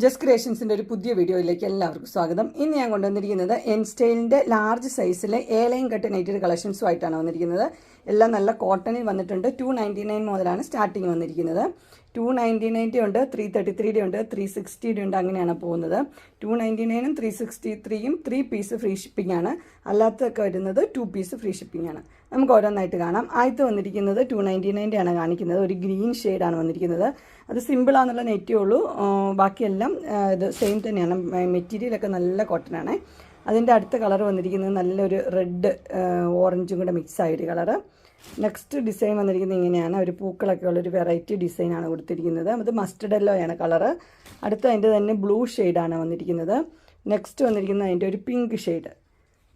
Just ക്രിയേഷൻസിൻ്റെ ഒരു പുതിയ വീഡിയോയിലേക്ക് എല്ലാവർക്കും സ്വാഗതം. ഇന്ന് ഞാൻ കൊണ്ടുവന്നിരിക്കുന്നത് എൻ സ്റ്റൈലിൻ്റെ ലാർജ് സൈസിലെ ഏലയും കട്ട് നൈറ്റഡ് കളക്ഷൻസുമായിട്ടാണ് വന്നിരിക്കുന്നത്. എല്ലാം നല്ല കോട്ടണിൽ വന്നിട്ടുണ്ട്. 299 മുതലാണ് സ്റ്റാർട്ടിങ് വന്നിരിക്കുന്നത്. 299 ഉണ്ട്, 333 ഉണ്ട്, 360 ഉണ്ട്, അങ്ങനെയാണ് പോകുന്നത്. 299ഉം 363ഉം 3 പീസ് ഫ്രീ ഷിപ്പിംഗ് ആണ്. അല്ലാത്തതൊക്കെ വരുന്നത് 2 പീസ് ഫ്രീ ഷിപ്പിംഗ് ആണ്. നമുക്ക് ഓരോന്നായിട്ട് കാണാം. ആദ്യത്തെ വന്നിരിക്കുന്നത് 299 ആണ് കാണിക്കുന്നത്. ഒരു ഗ്രീൻ ഷെയ്ഡാണ് വന്നിരിക്കുന്നത്. അത് സിമ്പിളാണെന്നുള്ള നെറ്റേ ഉള്ളൂ. ബാക്കിയെല്ലാം ഇത് സെയിം തന്നെയാണ്. മെറ്റീരിയലൊക്കെ നല്ല കോട്ടനാണ്. അതിൻ്റെ അടുത്ത കളർ വന്നിരിക്കുന്നത് നല്ലൊരു റെഡ് ഓറഞ്ചും കൂടെ മിക്സായൊരു കളറ്. നെക്സ്റ്റ് ഡിസൈൻ വന്നിരിക്കുന്നത് ഇങ്ങനെയാണ്. ഒരു പൂക്കളൊക്കെ ഉള്ളൊരു വെറൈറ്റി ഡിസൈനാണ് കൊടുത്തിരിക്കുന്നത്. അത് മസ്റ്റർഡ് യെല്ലോയാണ് കളറ്. അടുത്ത അതിൻ്റെ തന്നെ ബ്ലൂ ഷെയ്ഡാണ് വന്നിരിക്കുന്നത്. നെക്സ്റ്റ് വന്നിരിക്കുന്നത് അതിൻ്റെ ഒരു പിങ്ക് ഷെയ്ഡ്.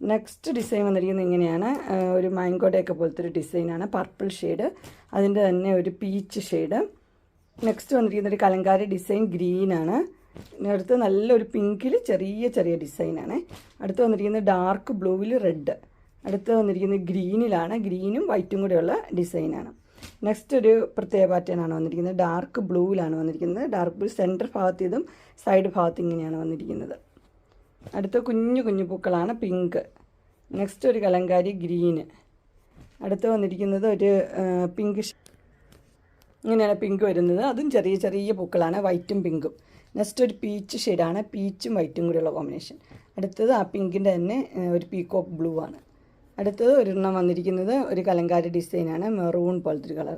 നെക്സ്റ്റ് ഡിസൈൻ വന്നിരിക്കുന്നത് ഇങ്ങനെയാണ്. ഒരു മാംഗോയുടെയൊക്കെ പോലത്തെ ഒരു ഡിസൈനാണ്. Purple shade. അതിൻ്റെ തന്നെ ഒരു പീച്ച് ഷെയ്ഡ്. നെക്സ്റ്റ് വന്നിരിക്കുന്ന ഒരു കലങ്കാരി ഡിസൈൻ ഗ്രീനാണ്. അടുത്ത് നല്ലൊരു പിങ്കിൽ ചെറിയ ചെറിയ ഡിസൈനാണ്. അടുത്ത് വന്നിരിക്കുന്നത് ഡാർക്ക് ബ്ലൂവിൽ റെഡ്. അടുത്ത് വന്നിരിക്കുന്നത് ഗ്രീനിലാണ്. ഗ്രീനും വൈറ്റും കൂടെയുള്ള ഡിസൈനാണ്. നെക്സ്റ്റ് ഒരു പ്രത്യേക പാറ്റേണാണ് വന്നിരിക്കുന്നത്. ഡാർക്ക് ബ്ലൂവിലാണ് വന്നിരിക്കുന്നത്. ഡാർക്ക് ബ്ലൂ സെൻറ്റർ ഭാഗത്ത് ഇതും സൈഡ് ഭാഗത്ത് ഇങ്ങനെയാണ് വന്നിരിക്കുന്നത്. അടുത്ത കുഞ്ഞു കുഞ്ഞു പൂക്കളാണ് പിങ്ക്. നെക്സ്റ്റ് ഒരു കലങ്കാരി ഗ്രീന്. അടുത്ത് വന്നിരിക്കുന്നത് ഒരു പിങ്ക്. ഇങ്ങനെയാണ് പിങ്ക് വരുന്നത്. അതും ചെറിയ ചെറിയ പൂക്കളാണ്, വൈറ്റും പിങ്കും. നെക്സ്റ്റ് ഒരു പീച്ച് ഷെയ്ഡാണ്. പീച്ചും വൈറ്റും കൂടെയുള്ള കോമ്പിനേഷൻ. അടുത്തത് ആ പിങ്കിൻ്റെ തന്നെ ഒരു പീക്കോക്ക് ബ്ലൂ ആണ്. അടുത്തത് ഒരെണ്ണം വന്നിരിക്കുന്നത് ഒരു കലങ്കാരി ഡിസൈനാണ്. മെറൂൺ പോലത്തെ ഒരു കളർ.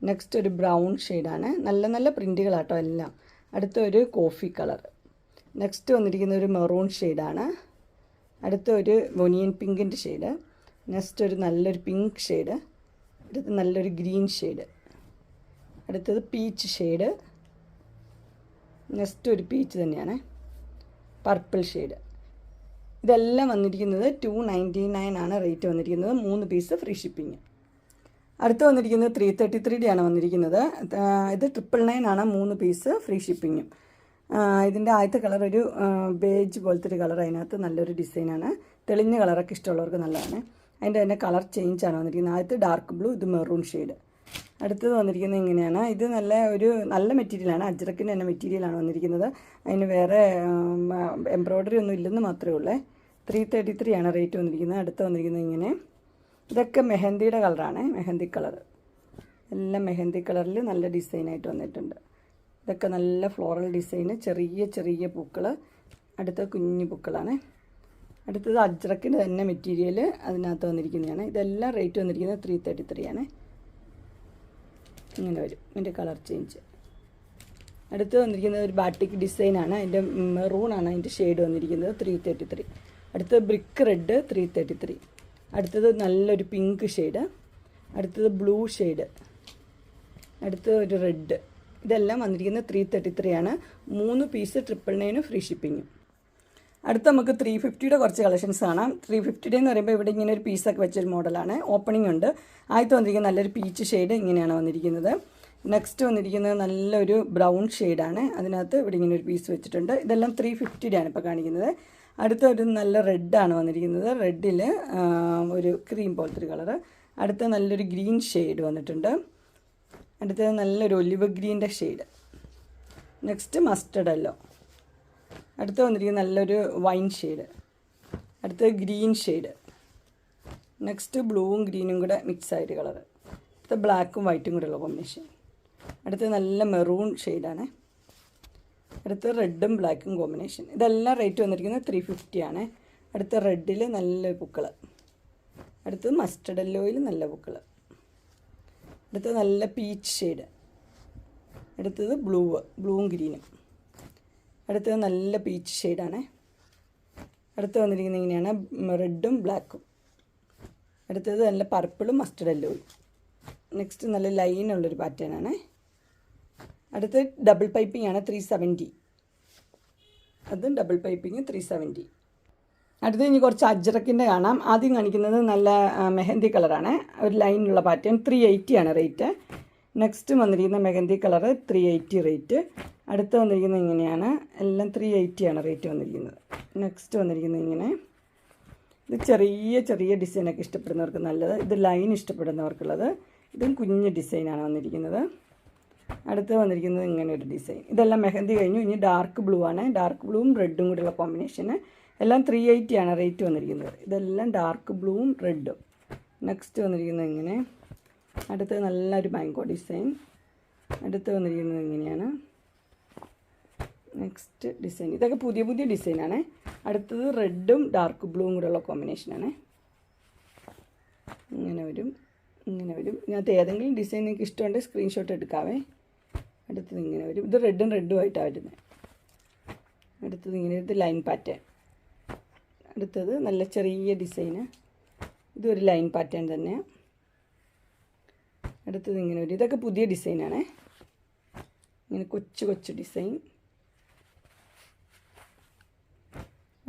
നെക്സ്റ്റ് ഒരു ബ്രൗൺ ഷെയ്ഡാണ്. നല്ല നല്ല പ്രിൻറ്റുകളാട്ടോ എല്ലാം. അടുത്ത ഒരു കോഫി കളർ. നെക്സ്റ്റ് വന്നിരിക്കുന്ന ഒരു മെറൂൺ ഷെയ്ഡാണ്. അടുത്ത ഒരു ഒനിയൻ പിങ്കിൻ്റെ ഷെയ്ഡ്. നെക്സ്റ്റ് ഒരു നല്ലൊരു പിങ്ക് ഷെയ്ഡ്. അടുത്ത് നല്ലൊരു ഗ്രീൻ ഷെയ്ഡ്. അടുത്തത് പീച്ച് ഷെയ്ഡ്. നെക്സ്റ്റ് ഒരു പീച്ച് തന്നെയാണ്. Purple shade. ഇതെല്ലാം വന്നിരിക്കുന്നത് 299 ആണ് റേറ്റ് വന്നിരിക്കുന്നത്. 3 പീസ് ഫ്രീ ഷിപ്പിങ്. അടുത്ത് വന്നിരിക്കുന്നത് 333 ആണ് വന്നിരിക്കുന്നത്. ഇത് 999 ആണ്. 3 പീസ് ഫ്രീ ഷിപ്പിങ്ങും. ഇതിൻ്റെ ആദ്യത്തെ കളർ ഒരു ബേജ് പോലത്തെ ഒരു കളർ. അതിനകത്ത് നല്ലൊരു ഡിസൈനാണ്. തെളിഞ്ഞ കളറൊക്കെ ഇഷ്ടമുള്ളവർക്ക് നല്ലതാണ്. അതിൻ്റെ തന്നെ കളർ ചേഞ്ചാണ് വന്നിരിക്കുന്നത്. ആദ്യത്തെ ഡാർക്ക് ബ്ലൂ, ഇത് മെറൂൺ ഷെയ്ഡ്. അടുത്തത് വന്നിരിക്കുന്നത് ഇങ്ങനെയാണ്. ഇത് നല്ല മെറ്റീരിയലാണ്. അജ്രക്കിൻ്റെ തന്നെ മെറ്റീരിയലാണ് വന്നിരിക്കുന്നത്. അതിന് വേറെ എംബ്രോയ്ഡറി ഒന്നും ഇല്ലെന്ന് മാത്രമേ ഉള്ളൂ. 333 ആണ് റേറ്റ് വന്നിരിക്കുന്നത്. അടുത്ത് വന്നിരിക്കുന്നത് ഇങ്ങനെ. ഇതൊക്കെ മെഹന്തിയുടെ കളറാണ്. മെഹന്തി കളർ എല്ലാം മെഹന്തി കളറിൽ നല്ല ഡിസൈനായിട്ട് വന്നിട്ടുണ്ട്. ഇതൊക്കെ നല്ല ഫ്ലോറൽ ഡിസൈന്, ചെറിയ ചെറിയ പൂക്കൾ. അടുത്ത കുഞ്ഞു പൂക്കളാണ്. അടുത്തത് അജ്രക്കിൻ്റെ തന്നെ മെറ്റീരിയൽ അതിനകത്ത് വന്നിരിക്കുന്നതാണ്. ഇതെല്ലാം റേറ്റ് വന്നിരിക്കുന്നത് 333 ആണ്. ഇങ്ങനെ വരും ഇതിൻ്റെ കളർ ചേഞ്ച്. അടുത്ത് വന്നിരിക്കുന്നത് ഒരു ബാട്ടിക് ഡിസൈനാണ്. അതിൻ്റെ മെറൂണാണ് അതിൻ്റെ ഷെയ്ഡ് വന്നിരിക്കുന്നത്. 333. അടുത്തത് ബ്രിക്ക് റെഡ്, 333. അടുത്തത് നല്ലൊരു പിങ്ക് ഷെയ്ഡ്. അടുത്തത് ബ്ലൂ ഷെയ്ഡ്. അടുത്തത് ഒരു റെഡ്. ഇതെല്ലാം വന്നിരിക്കുന്നത് 333 ആണ്. 3 പീസ് 999 ഫ്രീ ഷിപ്പിങ്ങും. അടുത്ത് നമുക്ക് 350യുടെ കുറച്ച് കളക്ഷൻസ് കാണാം. 350 എന്ന് പറയുമ്പോൾ ഇവിടെ ഇങ്ങനെ ഒരു പീസൊക്കെ വെച്ചൊരു മോഡലാണ്. ഓപ്പണിംഗ് ഉണ്ട്. ആദ്യത്തെ വന്നിരിക്കുന്നത് നല്ലൊരു പീച്ച് ഷെയ്ഡ് ഇങ്ങനെയാണ് വന്നിരിക്കുന്നത്. നെക്സ്റ്റ് വന്നിരിക്കുന്നത് നല്ലൊരു ബ്രൗൺ ഷെയ്ഡാണ്. അതിനകത്ത് ഇവിടെ ഇങ്ങനെ ഒരു പീസ് വെച്ചിട്ടുണ്ട്. ഇതെല്ലാം 350 ആണ് ഇപ്പോൾ കാണിക്കുന്നത്. അടുത്ത ഒരു നല്ല റെഡാണ് വന്നിരിക്കുന്നത്. റെഡിൽ ഒരു ക്രീം പോലത്തെ ഒരു കളറ്. അടുത്ത നല്ലൊരു ഗ്രീൻ ഷെയ്ഡ് വന്നിട്ടുണ്ട്. അടുത്തത് നല്ലൊരു ഒലിവ് ഗ്രീൻ്റെ ഷെയ്ഡ്. Next mustard yellow. അടുത്ത് വന്നിരിക്കുന്നത് നല്ലൊരു വൈൻ ഷെയ്ഡ്. അടുത്തത് ഗ്രീൻ ഷെയ്ഡ്. നെക്സ്റ്റ് ബ്ലൂവും ഗ്രീനും കൂടെ മിക്സായിട്ട് കളറ്. അടുത്ത ബ്ലാക്കും വൈറ്റും കൂടെ ഉള്ള കോമ്പിനേഷൻ. അടുത്തത് നല്ല മെറൂൺ ഷെയ്ഡാണ്. അടുത്ത് റെഡും ബ്ലാക്കും കോമ്പിനേഷൻ. ഇതെല്ലാം റേറ്റ് വന്നിരിക്കുന്നത് 350 ആണ്. അടുത്ത റെഡിൽ നല്ല പൂക്കൾ. അടുത്തത് മസ്റ്റർഡ് യെല്ലോയിൽ നല്ല പൂക്കൾ. അടുത്തത് നല്ല പീച്ച് ഷെയ്ഡ്. അടുത്തത് ബ്ലൂവും ഗ്രീനും. അടുത്തത് നല്ല പീച്ച് ഷെയ്ഡാണ്. അടുത്ത് വന്നിരിക്കുന്നത് ഇങ്ങനെയാണ്. റെഡും ബ്ലാക്കും. അടുത്തത് നല്ല പർപ്പിളും മസ്റ്റർഡ് യെല്ലോയും. നെക്സ്റ്റ് നല്ല ലൈനുള്ളൊരു പാറ്റേണാണ്. അടുത്ത് ഡബിൾ പൈപ്പിംഗ് ആണ്. 370. അതും ഡബിൾ പൈപ്പിംഗ് 370. അടുത്ത് ഇനി കുറച്ച് അജ്രക്കിൻ്റെ കാണാം. ആദ്യം കാണിക്കുന്നത് നല്ല മെഹന്തി കളറാണ്. ഒരു ലൈനുള്ള പാറ്റേൺ. 380 ആണ് റേറ്റ്. നെക്സ്റ്റ് വന്നിരിക്കുന്ന മെഹന്തി കളർ 380 റേറ്റ്. അടുത്ത് വന്നിരിക്കുന്നത് ഇങ്ങനെയാണ്. എല്ലാം 380 ആണ് റേറ്റ് വന്നിരിക്കുന്നത്. നെക്സ്റ്റ് വന്നിരിക്കുന്നത് ഇങ്ങനെ. ഇത് ചെറിയ ചെറിയ ഡിസൈനൊക്കെ ഇഷ്ടപ്പെടുന്നവർക്ക് നല്ലത്. ഇത് ലൈൻ ഇഷ്ടപ്പെടുന്നവർക്കുള്ളത്. ഇതും കുഞ്ഞ് ഡിസൈനാണ് വന്നിരിക്കുന്നത്. അടുത്ത് വന്നിരിക്കുന്നത് ഇങ്ങനെ ഒരു ഡിസൈൻ. ഇതെല്ലാം മെഹന്തി കഴിഞ്ഞു. ഇനി ഡാർക്ക് ബ്ലൂ ആണ്. ഡാർക്ക് ബ്ലൂവും റെഡും കൂടെയുള്ള കോമ്പിനേഷന്. എല്ലാം 380 ആണ് റേറ്റ് വന്നിരിക്കുന്നത്. ഇതെല്ലാം ഡാർക്ക് ബ്ലൂവും റെഡും. നെക്സ്റ്റ് വന്നിരിക്കുന്നത് ഇങ്ങനെ. അടുത്ത് നല്ലൊരു മാംഗോ ഡിസൈൻ. അടുത്ത് വന്നിരിക്കുന്നത് ഇങ്ങനെയാണ്. Next design. ഇതൊക്കെ പുതിയ പുതിയ ഡിസൈനാണ്. അടുത്തത് റെഡും ഡാർക്ക് ബ്ലൂവും കൂടെയുള്ള കോമ്പിനേഷനാണ്. ഇങ്ങനെ വരും. ഇതിനകത്ത് ഏതെങ്കിലും ഡിസൈൻ നിങ്ങൾക്ക് ഇഷ്ടമുണ്ടെങ്കിൽ സ്ക്രീൻഷോട്ട് എടുക്കാവേ. അടുത്തത് ഇങ്ങനെ വരും. ഇത് റെഡും ആയിട്ടാണ് വരുന്നത്. അടുത്തത് ഇങ്ങനെ ഇത് ലൈൻ പാറ്റേൺ. അടുത്തത് നല്ല ചെറിയ ഡിസൈന്. ഇതൊരു ലൈൻ പാറ്റേൺ തന്നെ. അടുത്തത് ഇങ്ങനെ വരും. ഇതൊക്കെ പുതിയ ഡിസൈനാണ്. ഇങ്ങനെ കൊച്ചു ഡിസൈൻ.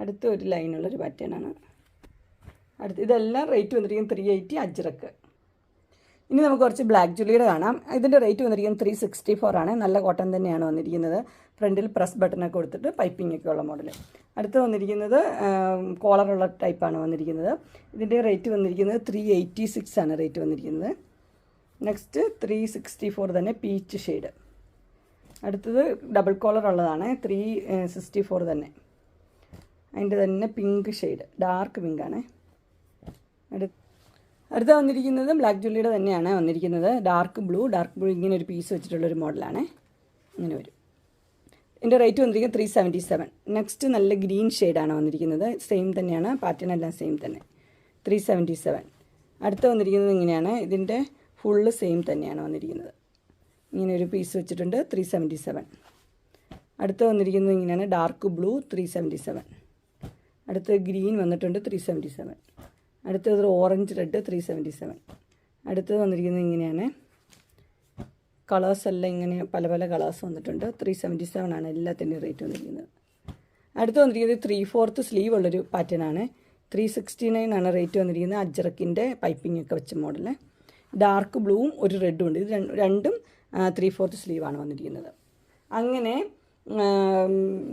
അടുത്ത ഒരു ലൈനുള്ളൊരു പാറ്റേണാണ്. ഇതെല്ലാം റേറ്റ് വന്നിരിക്കുന്നത് 380 അജ്രക്ക്. ഇനി നമുക്ക് കുറച്ച് ബ്ലാക്ക് ജുവലിയുടെ കാണാം. ഇതിൻ്റെ റേറ്റ് വന്നിരിക്കുന്നത് 364 ആണ്. നല്ല കോട്ടൺ തന്നെയാണ് വന്നിരിക്കുന്നത്. ഫ്രണ്ടിൽ പ്രസ് ബട്ടണൊക്കെ കൊടുത്തിട്ട് പൈപ്പിംഗ് ഒക്കെ ഉള്ള മോഡൽ. അടുത്ത് വന്നിരിക്കുന്നത് കോളറുള്ള ടൈപ്പാണ് വന്നിരിക്കുന്നത്. ഇതിൻ്റെ റേറ്റ് വന്നിരിക്കുന്നത് 386 ആണ് റേറ്റ് വന്നിരിക്കുന്നത്. നെക്സ്റ്റ് 364 തന്നെ പീച്ച് ഷെയ്ഡ്. അടുത്തത് ഡബിൾ കോളർ ഉള്ളതാണ്. 364 തന്നെ. അതിൻ്റെ തന്നെ പിങ്ക് ഷെയ്ഡ്, ഡാർക്ക് പിങ്കാണ്. അടുത്ത വന്നിരിക്കുന്നത് ബ്ലാക്ക് ജുവലിയുടെ തന്നെയാണ് വന്നിരിക്കുന്നത്. ഡാർക്ക് ബ്ലൂ ഇങ്ങനെ ഒരു പീസ് വെച്ചിട്ടുള്ളൊരു മോഡലാണ്. ഇങ്ങനെ വരും. ഇതിൻ്റെ റേറ്റ് വന്നിരിക്കുന്നത് 377. നെക്സ്റ്റ് നല്ല ഗ്രീൻ ഷെയ്ഡാണ് വന്നിരിക്കുന്നത്. സെയിം തന്നെയാണ്, പാറ്റേൺ എല്ലാം സെയിം തന്നെ. 377. അടുത്ത വന്നിരിക്കുന്നത് ഇങ്ങനെയാണ്. ഇതിൻ്റെ ഫുള്ള് സെയിം തന്നെയാണ് വന്നിരിക്കുന്നത്. ഇങ്ങനെ ഒരു പീസ് വെച്ചിട്ടുണ്ട്. 377. അടുത്ത വന്നിരിക്കുന്നത് ഇങ്ങനെയാണ്. Dark blue 377. അടുത്ത ഗ്രീൻ വന്നിട്ടുണ്ട് 377. അടുത്തത് ഓറഞ്ച് റെഡ് 377. അടുത്തത് വന്നിരിക്കുന്നത് ഇങ്ങനെയാണ്. കളേഴ്സ് എല്ലാം ഇങ്ങനെ പല കളേഴ്സ് വന്നിട്ടുണ്ട്. 377 ആണ് എല്ലാത്തിൻ്റെയും റേറ്റ് വന്നിരിക്കുന്നത്. അടുത്ത് വന്നിരിക്കുന്നത് 3/4 സ്ലീവ് ഉള്ളൊരു പാറ്റേൺ ആണ്. 369 ആണ് റേറ്റ് വന്നിരിക്കുന്നത്. അജ്രക്കിൻ്റെ പൈപ്പിംഗ് ഒക്കെ വെച്ച മോഡൽ. ഡാർക്ക് ബ്ലൂവും ഒരു റെഡും ഉണ്ട്. ഇത് രണ്ടും 3/4 സ്ലീവാണ് വന്നിരിക്കുന്നത്. അങ്ങനെ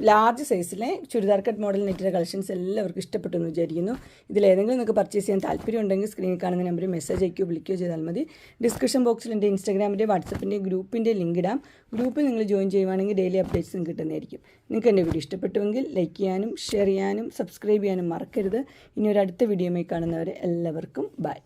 ലാർജ് സൈസിലെ ചുരിദാർ കട്ട് മോഡൽ നെറ്റിൻ്റെ കളക്ഷൻസ് എല്ലാവർക്കും ഇഷ്ടപ്പെട്ടു എന്ന് വിചാരിക്കുന്നു. ഇതിലേതെങ്കിലും നിങ്ങൾക്ക് പർച്ചേസ് ചെയ്യാൻ താല്പര്യം ഉണ്ടെങ്കിൽ സ്ക്രീനിൽ കാണുന്ന നമ്പറിൽ മെസ്സേജ് അയക്കുകയോ വിളിക്കുകയോ ചെയ്താൽ മതി. ഡിസ്ക്രിപ്ഷൻ ബോക്സിൽ എൻ്റെ ഇൻസ്റ്റാഗ്രാമിൻ്റെ വാട്സപ്പിൻ്റെ ഗ്രൂപ്പിൻ്റെ ലിങ്ക് ഇടാം. ഗ്രൂപ്പിൽ നിങ്ങൾ ജോയിൻ ചെയ്യുവാണെങ്കിൽ ഡെയിലി അപ്ഡേറ്റ്സും കിട്ടുന്നതായിരിക്കും. നിങ്ങൾക്ക് എൻ്റെ വീഡിയോ ഇഷ്ടപ്പെട്ടുവെങ്കിൽ ലൈക്ക് ചെയ്യാനും ഷെയർ ചെയ്യാനും സബ്സ്ക്രൈബ് ചെയ്യാനും മറക്കരുത്. ഇനി ഒരു അടുത്ത വീഡിയോയുമായി കാണുന്നവരെ എല്ലാവർക്കും ബൈ.